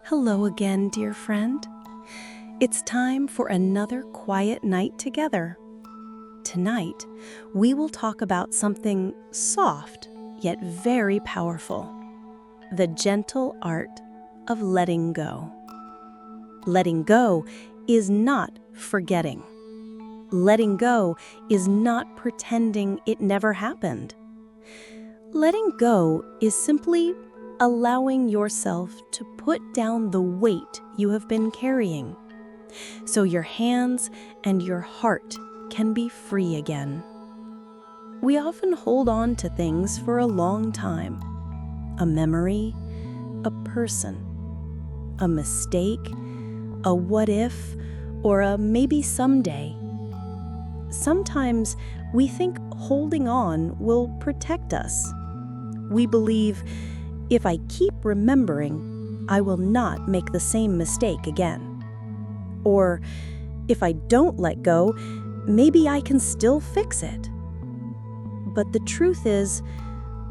Hello again, dear friend. It's time for another quiet night together. Tonight, we will talk about something soft yet very powerful: the gentle art of letting go. Letting go is not forgetting. Letting go is not pretending it never happened. Letting go is simply allowing yourself to put down the weight you have been carrying, so your hands and your heart can be free again. We often hold on to things for a long time: a memory, a person, a mistake, a what if, or a maybe someday. Sometimes we think holding on will protect us. We believe, if I keep remembering, I will not make the same mistake again. Or, if I don't let go, maybe I can still fix it. But the truth is,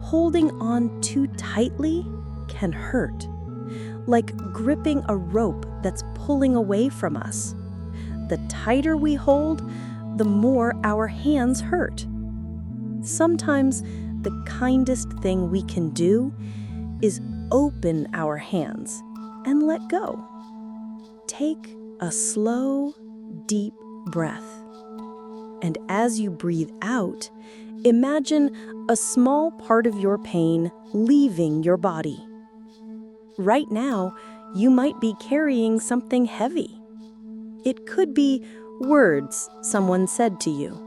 holding on too tightly can hurt, like gripping a rope that's pulling away from us. The tighter we hold, the more our hands hurt. Sometimes the kindest thing we can do is open our hands and let go. Take a slow, deep breath. And as you breathe out, imagine a small part of your pain leaving your body. Right now, you might be carrying something heavy. It could be words someone said to you.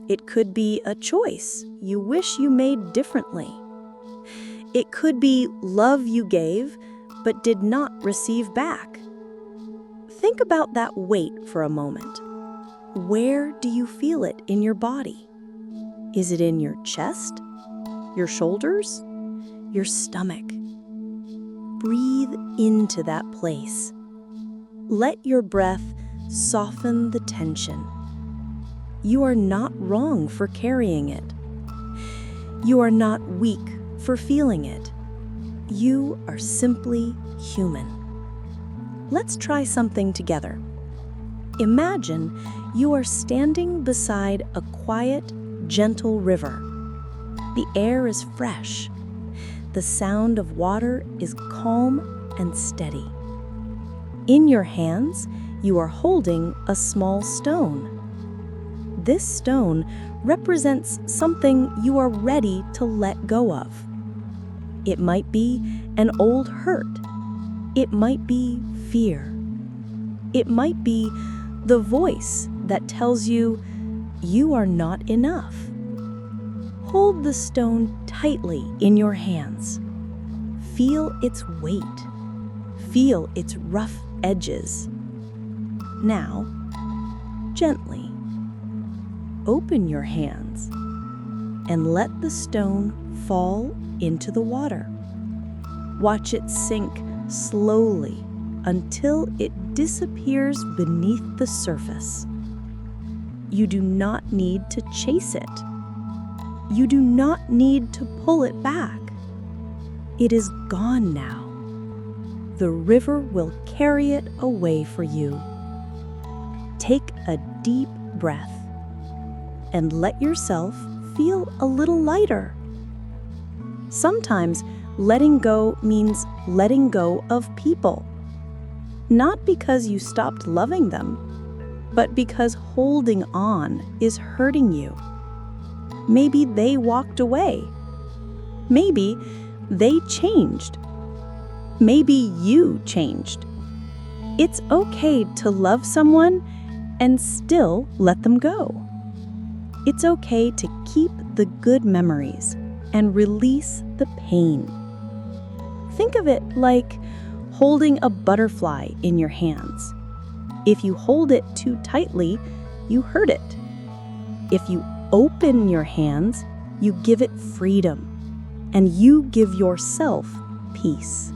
It could be a choice you wish you made differently. It could be love you gave but did not receive back. Think about that weight for a moment. Where do you feel it in your body? Is it in your chest, your shoulders, your stomach? Breathe into that place. Let your breath soften the tension. You are not wrong for carrying it. You are not weak for feeling it. You are simply human. Let's try something together. Imagine you are standing beside a quiet, gentle river. The air is fresh. The sound of water is calm and steady. In your hands, you are holding a small stone. This stone represents something you are ready to let go of. It might be an old hurt. It might be fear. It might be the voice that tells you you are not enough. Hold the stone tightly in your hands. Feel its weight. Feel its rough edges. Now, gently open your hands and let the stone fall into the water. Watch it sink slowly until it disappears beneath the surface. You do not need to chase it. You do not need to pull it back. It is gone now. The river will carry it away for you. Take a deep breath and let yourself feel a little lighter. Sometimes letting go means letting go of people. Not because you stopped loving them, but because holding on is hurting you. Maybe they walked away. Maybe they changed. Maybe you changed. It's okay to love someone and still let them go. It's okay to keep the good memories and release the pain. Think of it like holding a butterfly in your hands. If you hold it too tightly, you hurt it. If you open your hands, you give it freedom, and you give yourself peace.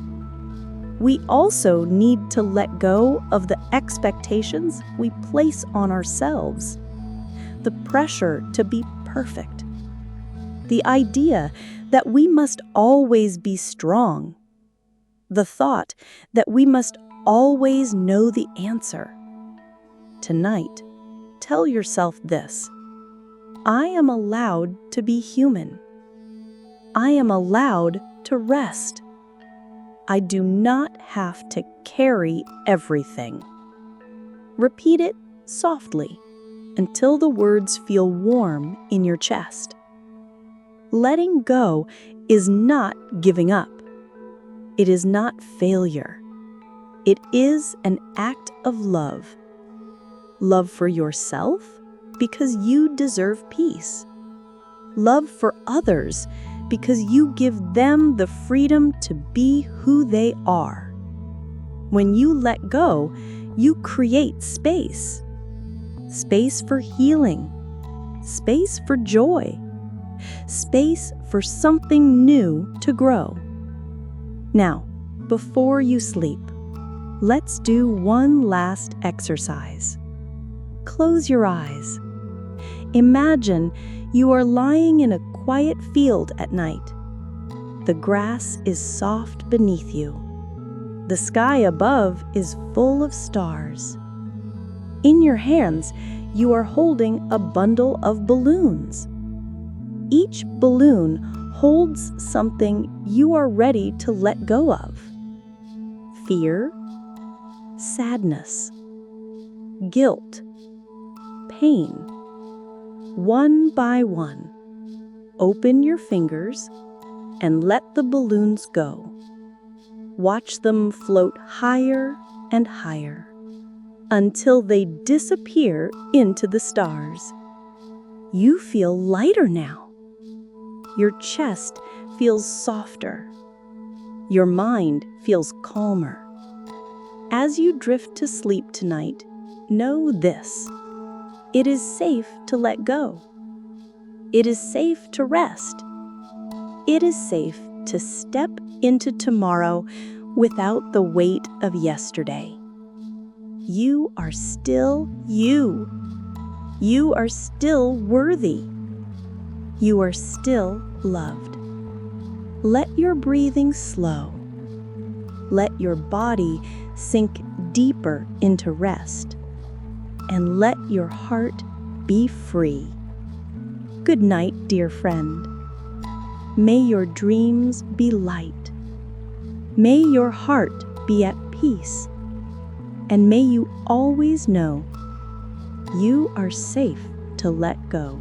We also need to let go of the expectations we place on ourselves, the pressure to be perfect, the idea that we must always be strong. the thought that we must always know the answer. Tonight, tell yourself this: I am allowed to be human. I am allowed to rest. I do not have to carry everything. Repeat it softly until the words feel warm in your chest. Letting go is not giving up. It is not failure. It is an act of love. Love for yourself because you deserve peace. Love for others because you give them the freedom to be who they are. When you let go, you create space. Space for healing. Space for joy. Space for something new to grow. Now, before you sleep, let's do one last exercise. Close your eyes. Imagine you are lying in a quiet field at night. The grass is soft beneath you. The sky above is full of stars. In your hands, you are holding a bundle of balloons. Each balloon holds something you are ready to let go of. Fear, sadness, guilt, pain. One by one, open your fingers and let the balloons go. Watch them float higher and higher until they disappear into the stars. You feel lighter now. Your chest feels softer. Your mind feels calmer. As you drift to sleep tonight, know this: it is safe to let go. It is safe to rest. It is safe to step into tomorrow without the weight of yesterday. You are still you. You are still worthy. You are still loved. Let your breathing slow. Let your body sink deeper into rest. And let your heart be free. Good night, dear friend. May your dreams be light. May your heart be at peace. And may you always know you are safe to let go.